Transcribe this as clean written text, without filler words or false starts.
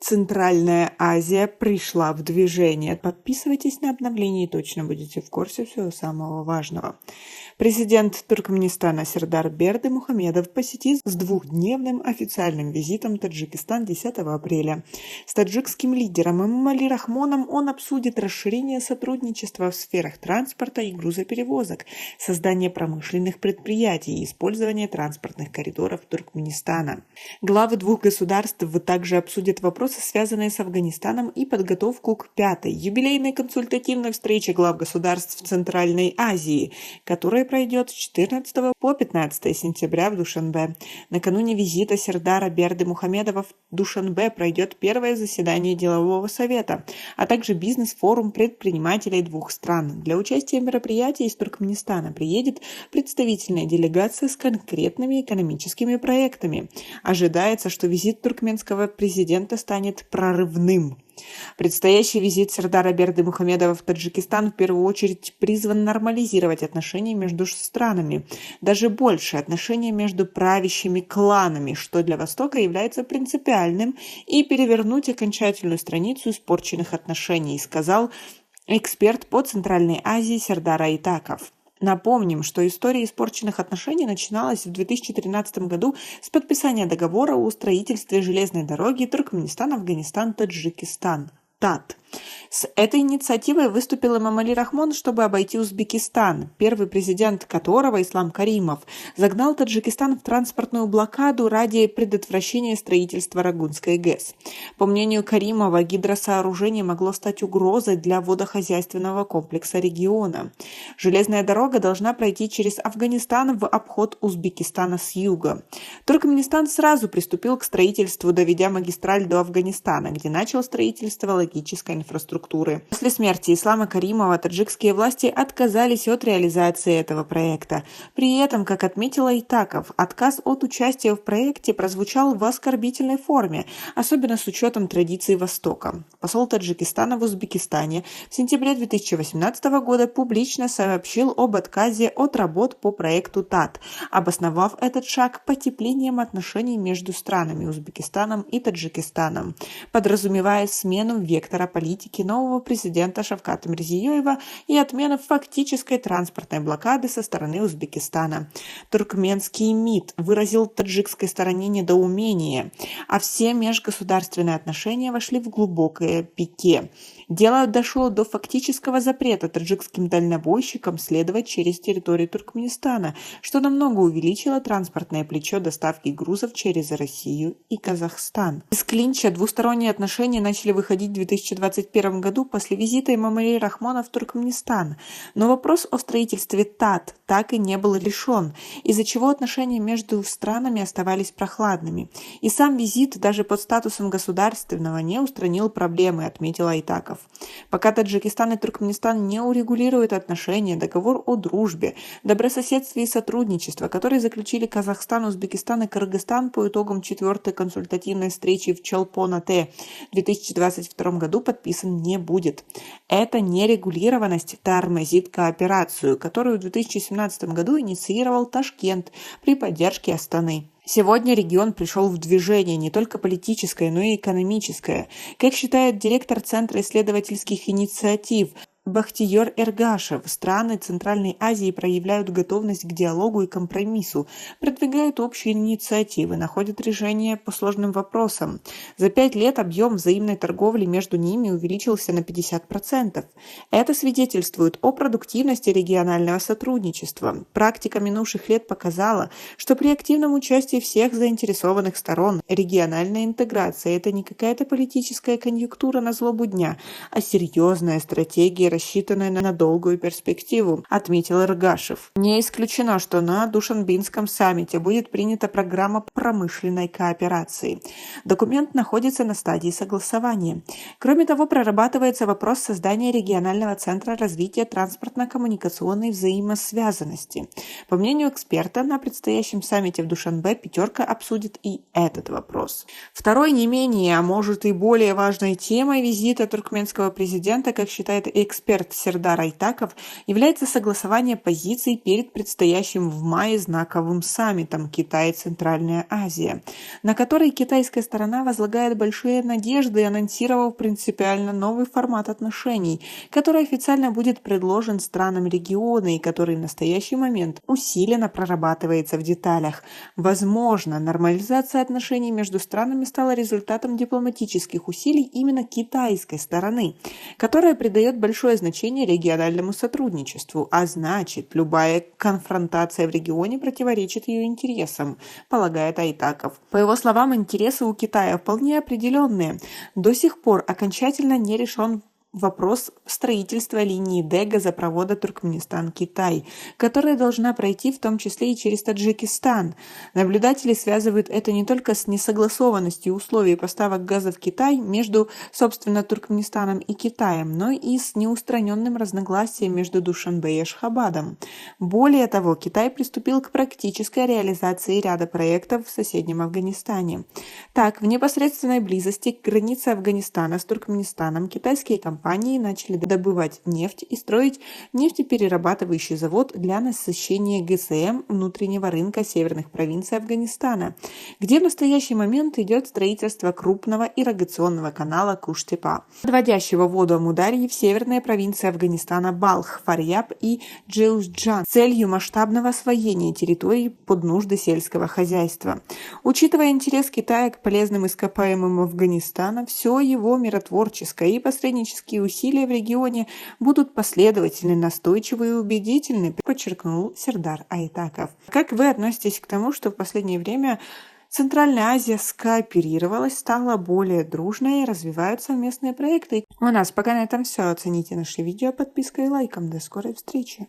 Центральная Азия пришла в движение. Подписывайтесь на обновления и точно будете в курсе всего самого важного. Президент Туркменистана Сердар Бердымухамедов посетит с двухдневным официальным визитом Таджикистан 10 апреля. С таджикским лидером Эмомали Рахмоном он обсудит расширение сотрудничества в сферах транспорта и грузоперевозок, создание промышленных предприятий и использование транспортных коридоров Туркменистана. Главы двух государств также обсудят вопросы, связанные с Афганистаном, и подготовку к 5-й юбилейной консультативной встрече глав государств Центральной Азии, которая пройдет с 14 по 15 сентября в Душанбе. Накануне визита Сердара Бердымухамедова в Душанбе пройдет первое заседание делового совета, а также бизнес-форум предпринимателей двух стран. Для участия в мероприятии из Туркменистана приедет представительная делегация с конкретными экономическими проектами. Ожидается, что визит туркменского президента станет прорывным. Предстоящий визит Сердара Бердымухамедова в Таджикистан в первую очередь призван нормализировать отношения между странами, даже больше отношения между правящими кланами, что для Востока является принципиальным, и перевернуть окончательную страницу испорченных отношений, сказал эксперт по Центральной Азии Сердар Айтаков. Напомним, что история испорченных отношений начиналась в 2013 году с подписания договора о строительстве железной дороги Туркменистан-Афганистан-Таджикистан (ТАТ). С этой инициативой выступил Эмомали Рахмон, чтобы обойти Узбекистан, первый президент которого, Ислам Каримов, загнал Таджикистан в транспортную блокаду ради предотвращения строительства Рагунской ГЭС. По мнению Каримова, гидросооружение могло стать угрозой для водохозяйственного комплекса региона. Железная дорога должна пройти через Афганистан в обход Узбекистана с юга. Туркменистан сразу приступил к строительству, доведя магистраль до Афганистана, где начал строительство логической инфраструктуры. После смерти Ислама Каримова таджикские власти отказались от реализации этого проекта. При этом, как отметил Айтаков, отказ от участия в проекте прозвучал в оскорбительной форме, особенно с учетом традиций Востока. Посол Таджикистана в Узбекистане в сентябре 2018 года публично сообщил об отказе от работ по проекту ТАТ, обосновав этот шаг потеплением отношений между странами Узбекистаном и Таджикистаном, подразумевая смену вектора политики нового президента Шавката Мирзиёева и отмену фактической транспортной блокады со стороны Узбекистана. Туркменский МИД выразил таджикской стороне недоумение, а все межгосударственные отношения вошли в глубокое пике. Дело дошло до фактического запрета таджикским дальнобойщикам следовать через территорию Туркменистана, что намного увеличило транспортное плечо доставки грузов через Россию и Казахстан. Из клинча двусторонние отношения начали выходить в 2021 году после визита Эмомали Рахмона в Туркменистан, но вопрос о строительстве ТАТ так и не был решен, из-за чего отношения между странами оставались прохладными. И сам визит даже под статусом государственного не устранил проблемы, отметил Айтаков. Пока Таджикистан и Туркменистан не урегулируют отношения, договор о дружбе, добрососедстве и сотрудничестве, который заключили Казахстан, Узбекистан и Кыргызстан по итогам 4-й консультативной встречи в Чолпон-Ате в 2022 году, подписан не будет. Эта нерегулированность тормозит кооперацию, которую в 2017 году инициировал Ташкент при поддержке Астаны. Сегодня регион пришел в движение не только политическое, но и экономическое. Как считает директор Центра исследовательских инициатив Бахтиер Эргашев, страны Центральной Азии проявляют готовность к диалогу и компромиссу, продвигают общие инициативы, находят решения по сложным вопросам. За 5 лет объем взаимной торговли между ними увеличился на 50%. Это свидетельствует о продуктивности регионального сотрудничества. Практика минувших лет показала, что при активном участии всех заинтересованных сторон региональная интеграция – это не какая-то политическая конъюнктура на злобу дня, а серьезная стратегия, рассчитанная на долгую перспективу, отметил Эргашев. Не исключено, что на Душанбинском саммите будет принята программа промышленной кооперации. Документ находится на стадии согласования. Кроме того, прорабатывается вопрос создания регионального центра развития транспортно-коммуникационной взаимосвязанности. По мнению эксперта, на предстоящем саммите в Душанбе пятерка обсудит и этот вопрос. Второй не менее, а может и более важной темой визита туркменского президента, как считает эксперт, эксперт Сердар Айтаков, является согласование позиций перед предстоящим в мае знаковым саммитом Китай и Центральная Азия, на который китайская сторона возлагает большие надежды, анонсировав принципиально новый формат отношений, который официально будет предложен странам региона и который в настоящий момент усиленно прорабатывается в деталях. Возможно, нормализация отношений между странами стала результатом дипломатических усилий именно китайской стороны, которая придает большое значение региональному сотрудничеству, а значит, любая конфронтация в регионе противоречит ее интересам, полагает Айтаков. По его словам, интересы у Китая вполне определенные. До сих пор окончательно не решен вопрос строительства линии Д газопровода Туркменистан-Китай, которая должна пройти в том числе и через Таджикистан. Наблюдатели связывают это не только с несогласованностью условий поставок газа в Китай между, собственно, Туркменистаном и Китаем, но и с неустраненным разногласием между Душанбе и Ашхабадом. Более того, Китай приступил к практической реализации ряда проектов в соседнем Афганистане. Так, в непосредственной близости к границе Афганистана с Туркменистаном китайские компании начали добывать нефть и строить нефтеперерабатывающий завод для насыщения ГСМ внутреннего рынка северных провинций Афганистана, где в настоящий момент идет строительство крупного ирригационного канала Куш-Тепа, подводящего воду Амударьи в северные провинции Афганистана Балх, Фарьяб и Джеузджан с целью масштабного освоения территорий под нужды сельского хозяйства. Учитывая интерес Китая к полезным ископаемым Афганистана, все его миротворческое и посреднические усилия в регионе будут последовательны, настойчивы и убедительны, подчеркнул Сердар Айтаков. Как вы относитесь к тому, что в последнее время Центральная Азия скооперировалась, стала более дружной и развивают совместные проекты? У нас пока на этом все. Оцените наше видео подпиской и лайком. До скорой встречи!